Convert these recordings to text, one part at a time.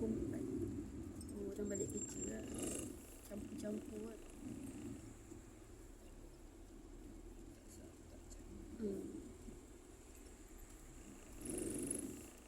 pukul 4. Orang balik kerja lah. Campur-campur lah.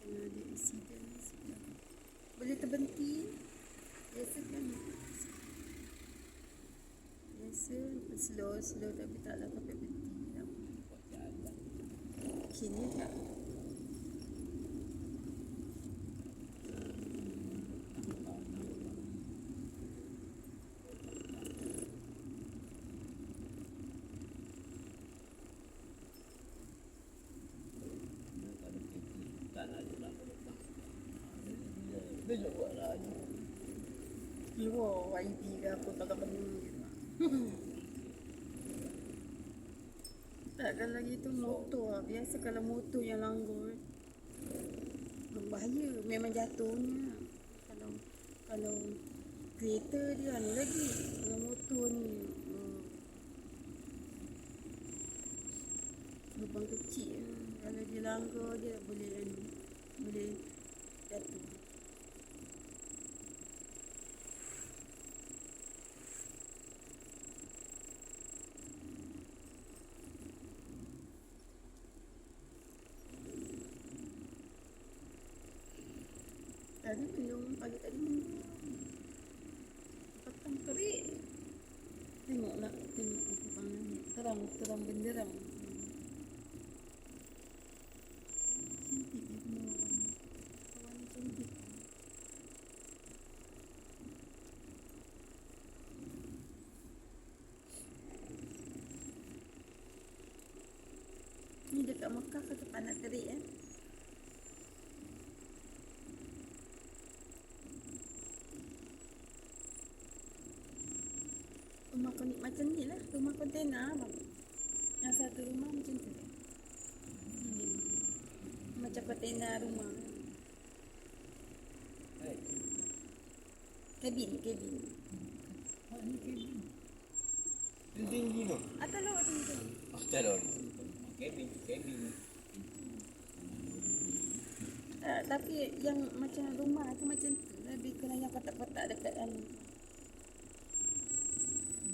Kalau ada insiden sudah boleh terbenti. Biasa kan slow tapi taklah sampai berhenti lah. Kini tak. Dia buat lah. Kira YB ke apa kalau kena gitu. Takkan lagi tu motor lah. Biasa kalau motor yang langgar berbahaya, memang jatuhnya. Kalau kereta dia ni lagi, kalau motor ni lubang kecil. Kalau dia langgar dia boleh jatuh. Tadi belum, pagi tadi petang terik. Tengok apa panggilnya. Terang benderang. Cantik dia punya warna cantik. Ni dekat Mekah ke panas terik Rumah macam ni lah, rumah kontena bang. Yang satu rumah macam tu. Ini macam kontena rumah. Kabin. Ni kabin. Dia tinggi tu. Atas laut tu. Atas laut. Kabin. Tapi yang macam rumah tu macam tu. Lebih kurang yang kotak-kotak dekat dalam.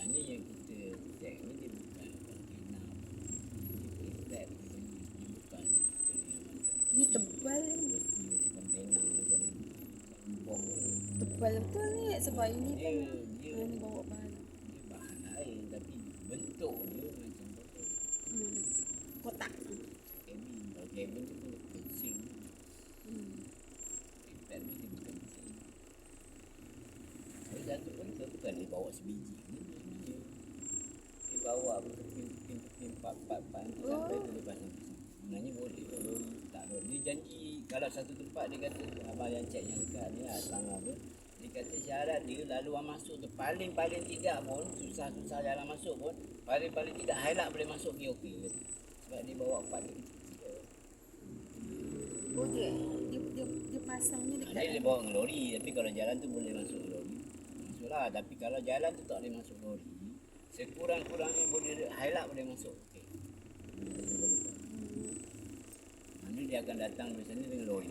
Sebenarnya yang kita check ni dia bukan kontena. Dia bukan Ni tebal. besi macam kontena macam bom. Tebal betul ni sebab ini kan Dia ni bawa bahan. dia bahan lain tapi bentuk dia macam botol. Kotak. Kabin. Kalau kabin tu pun pensing. Kabin ni dia bukan pensing. Kalau satu pun tu bukan dia bawa sebiji. Dia bawa pin empat sampai tu lepas ni. Sebenarnya boleh kalau tak ada. Dia janji kalau satu tempat dia kata abang yang cek yang kat ni lah Selangor tu. Dia kata syarat dia laluan masuk tu paling tidak pun susah jalan masuk pun paling tidak highlight boleh masuk POK sebab dia bawa part dia kecil. Oh dia pasangnya dekat. Dia bawa dengan lori tapi kalau jalan tu boleh masuk lori. Masuklah tapi kalau jalan tu tak boleh masuk lori. Sekurang-kurangnya boleh highlight boleh masuk. Okey. Nanti dia akan datang dari sana dengan lori.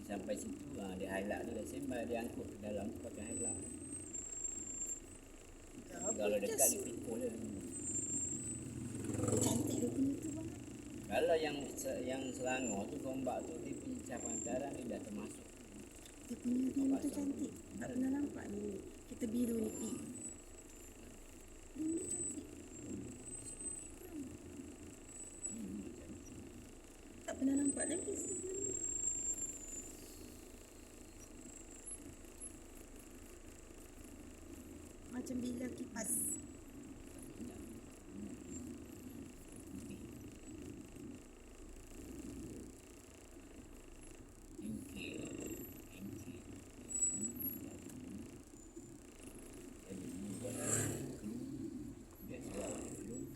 Dia sampai situ dia highlight dia sembah dia angkut ke dalam tu pakai highlight. Kalau dekat dia pikul je. Cantik dia punya tu bang. Kalau yang Selangor tu gombak tu dia punya cap hantaran dia dah termasuk. Dia punya rim tu cantik. Tak pernah nampak ni. Kita biru ni pink. Rim dia cantik. Tak pernah nampak lagi sebelum ni. Macam bila kipas.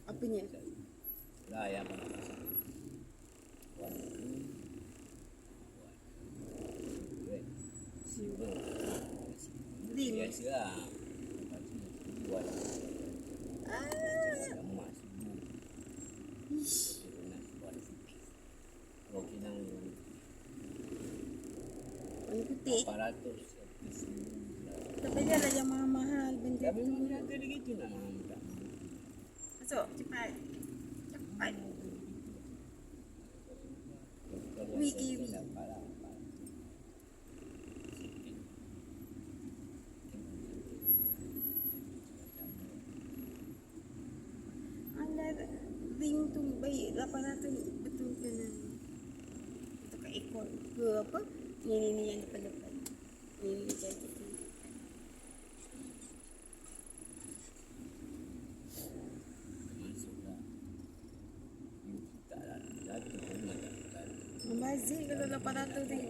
Apanya? Lah yang Rim. biasa lah. Buat emas Ish. buat rokinang Warna putih. putih. 400. Tapi dia lah yang mahal-mahal benda Tapi tu. mula ada gitu nak. Tak. Masuk, cepat. Cepat. Kalau Wih, saya kiwi. dapat lah. Sikit. Anda ring tu baik 800 betul ke ni? Untuk kat ekor ke apa? Ni yang depan-depan. Ni jadi tu. Masuklah. Tak lah. Jatuh pun tak kan. Membazir kalau 800 ring.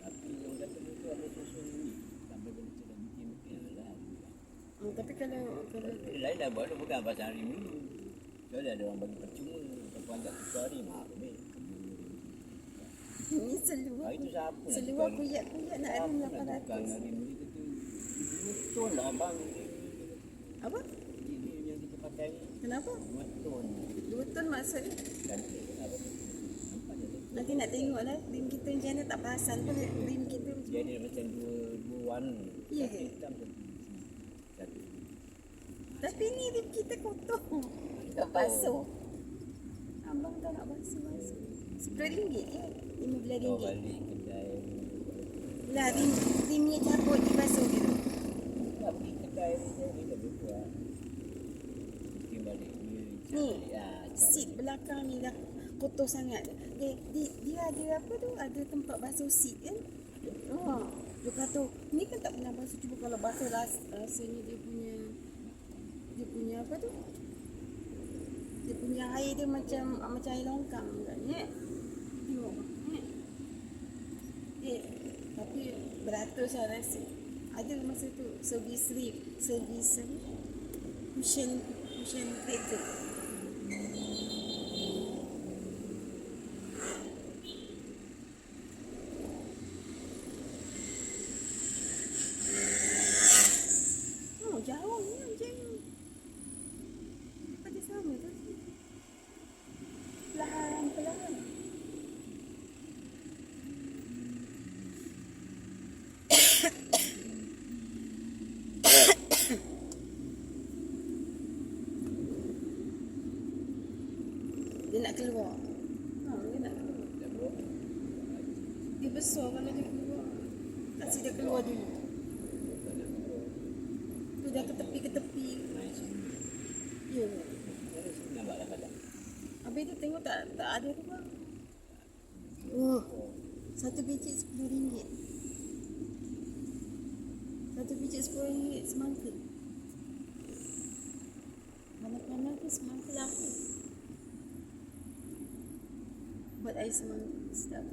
Tapi yang kata itu ada susun ni. Sampai benda tu dah bikin lah. Tapi kalau Lain dah buat bukan pasal hari dulu. Kalau ada orang bagi percuma. Kalau agak tukar hari mahal ni. ni seluar. Itu siapa? Seluar kuyak-kuyak nak ring Tukang 800. hari ni kata. Betul lah bang. Apa? Ini yang kita pakai ni. Kenapa? Betul. 2 ton maksudnya. Cantik apa tu? Nampak dia tu. Nanti nak tengok lah rim kita macam mana tak perasan pun rim kita macam Dia mana. ada macam dua warna. Ya Satu ke? hitam satu. Tapi ni rim kita kotor. Tak basuh. Abang tak nak basuh-basuh. RM10 je. RM15. Kau balik kedai. Lah rimnya cabut dibasuh gitu. Tak pergi kedai ni dah berbuat. Mungkin balik dia. Ni seat belakang ni dah kotor sangat. Dia ada apa tu? Ada tempat basuh seat kan? Dia kata ni kan tak pernah basuh. Cuba kalau basuh rasanya dia punya apa tu? Dia punya air dia macam air longkang agaknya. Tengok. Tapi beratus saya rasa. Ada masa tu servis cushion plate tu. Oh, jauh ni macam pada sama tu. Perlahan. Dia nak keluar. Dia nak keluar. Dia besar kalau dia keluar. Kasih dia keluar dulu. Tu dah ke tepi. Ya. Nampaklah kadang. Habis tu tengok tak ada tu bang. Oh. Satu biji RM10. Satu biji RM10 semangka. Mana-mana tu semangka lah. Buat air semangka sedap.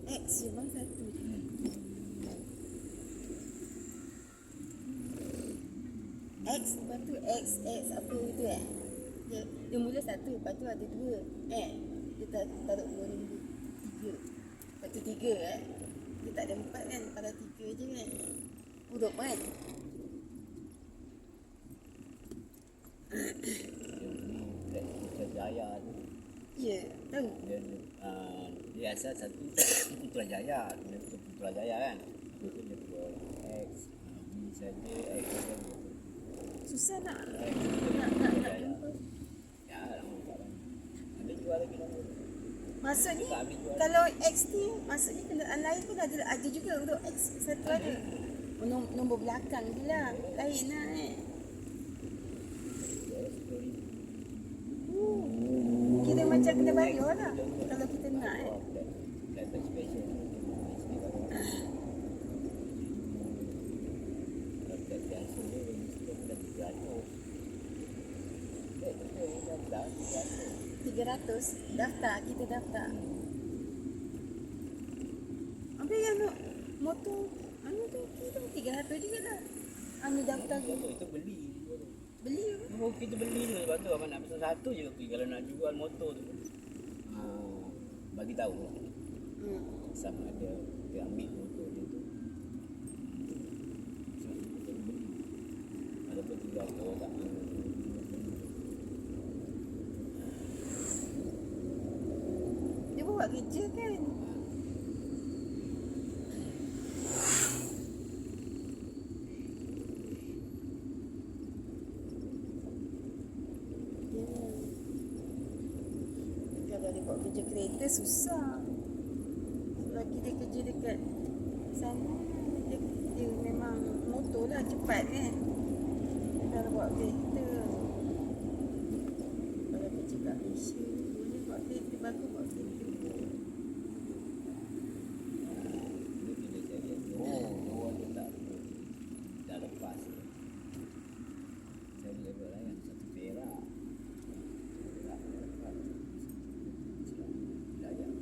X je bang satu. X lepas tu X apa tu dia mula satu lepas tu ada dua dia taruh dua ni tiga lepas tu tiga dia tak ada empat kan kalau tiga je kan huruf kan Putrajaya tu. ya tahu Dia asal satu Putrajaya. Dia Putrajaya kan. Lepas tu dia buat X. B saja X saja. susah nak Putrajaya. jumpa. Ya, nampak kan. Ada jual lagi nombor. Maksudnya kalau X ni maksudnya kenderaan lain pun ada juga untuk X satu ada. Nombor belakang je lah. Lain lah Kira macam kena bayar lah kalau kita nak Level special. Level biasa ni mesti dah 300 daftar kita daftar. Habis yang nak motor tu kira 300 juga dah. Anu daftar tu tu. itu beli. Beli ke? Oh, kita beli tu. Lepas tu abang nak pesan satu je kopi. Kalau nak jual motor tu, bagi tahu. Sama ada dia ambil motor dia tu. So, kita beli. Ada petugas kalau tak mau. Dia bawa kerja kan? Kalau dia buat kerja kereta susah. Lagi dia kerja dekat sana, dia memang motor lah cepat kan. Kalau buat kereta, kalau kerja kat Malaysia, boleh buat kereta, bagus buat kereta. Dia bila cari orang tu tak lepas. Saya boleh buat layan satu perak. Perak lepas. Layak.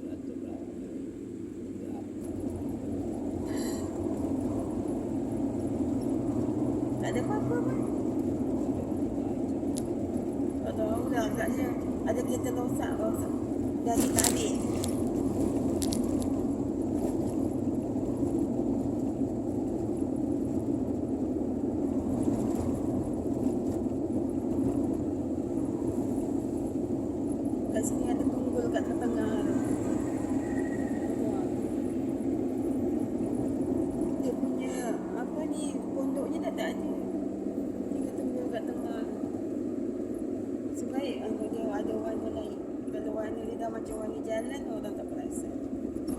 200 berapa? Tak ada apa-apa pun. Tak tahu dah agaknya ada kereta rosak. Dah ditarik. Kat sini ada tunggul kat tengah-tengah tu. Dia punya apa ni, pondoknya dah tak ada. Tinggal tunggul kat tengah. Sebaik kalau dia ada warna lain. Kalau warna dia dah macam warna jalan, orang tak perasan.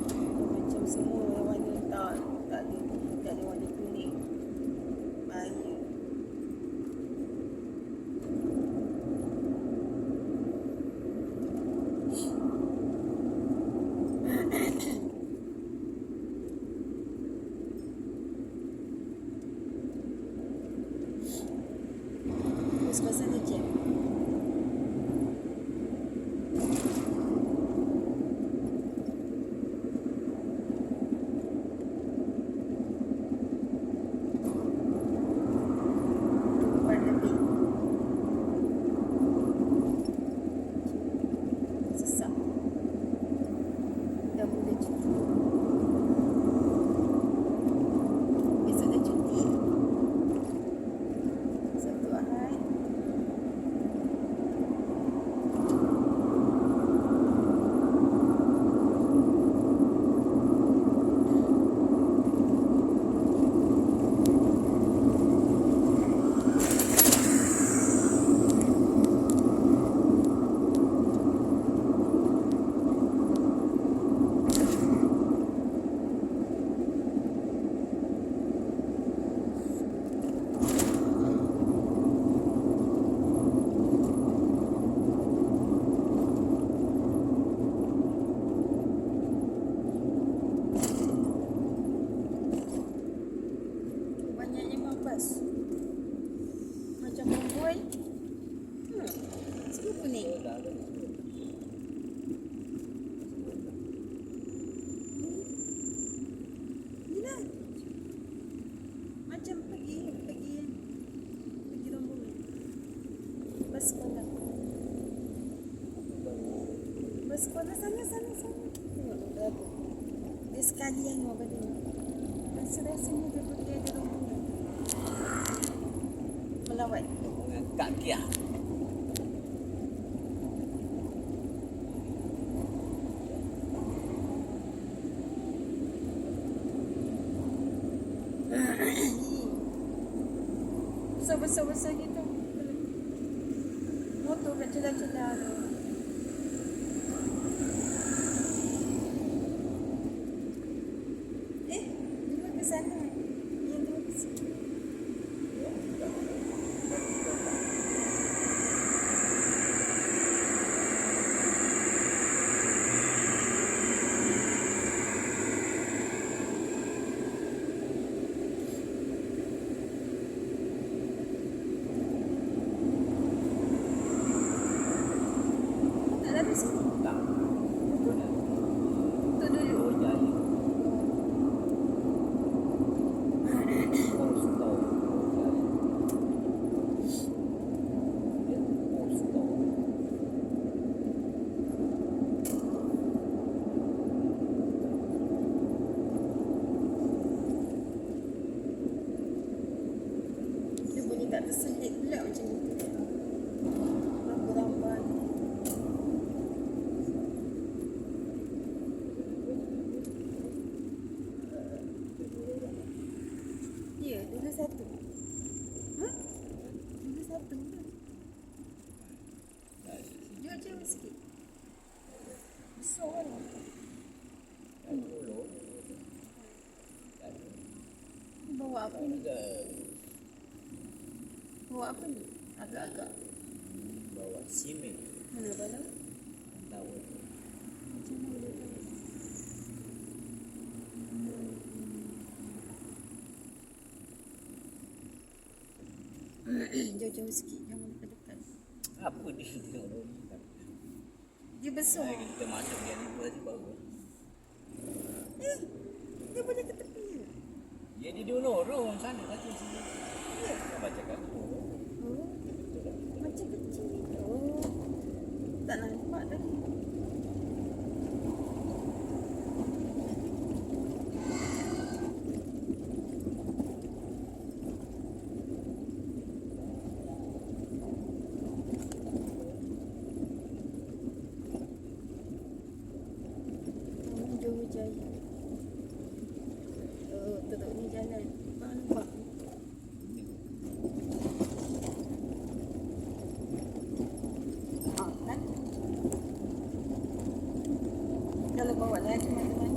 Kalau macam semua warna tak ada warna kuning. Bahaya. Terus pasal dia jam. Empat lebih. Sesak. Dah mula cuti. Besok dah cuti. Sabtu Ahad. Banyaknya mambas. Macam bomboi. Semua kuning. Yelah. Macam pergi rombongan. Bas sekolah. Bas sekolah sana. Tengok dah tu. Dia sekalian apa dia. Rasa-rasanya dia pergi ada rombongan. Melawat. Dengan Kak Kia. Besar-besar gitu. Motor kat celah-celah tu. Dua ke sana. Yang dua ke sini. sikit. Besar lah. Kan dulu. Kan. Bawa apa ni? Agak Bawa apa ni? Agak-agak. bawa simen. Mana bala? Tahu. Macam mana dia tahu? Jauh-jauh sikit, jangan dekat-dekat. Apa dia tengok lori kan? Dia besar. Kita masuk dia ni dua tu baru. Dia boleh ke tepi ke? Dia di lorong sana satu sini. Kita baca kat Oh, macam kecil. Oh, tak nampak tadi. Johor Jaya. Oh, tutup ni jalan. Nampak. Kan? Kalau bawa lagi macam mana?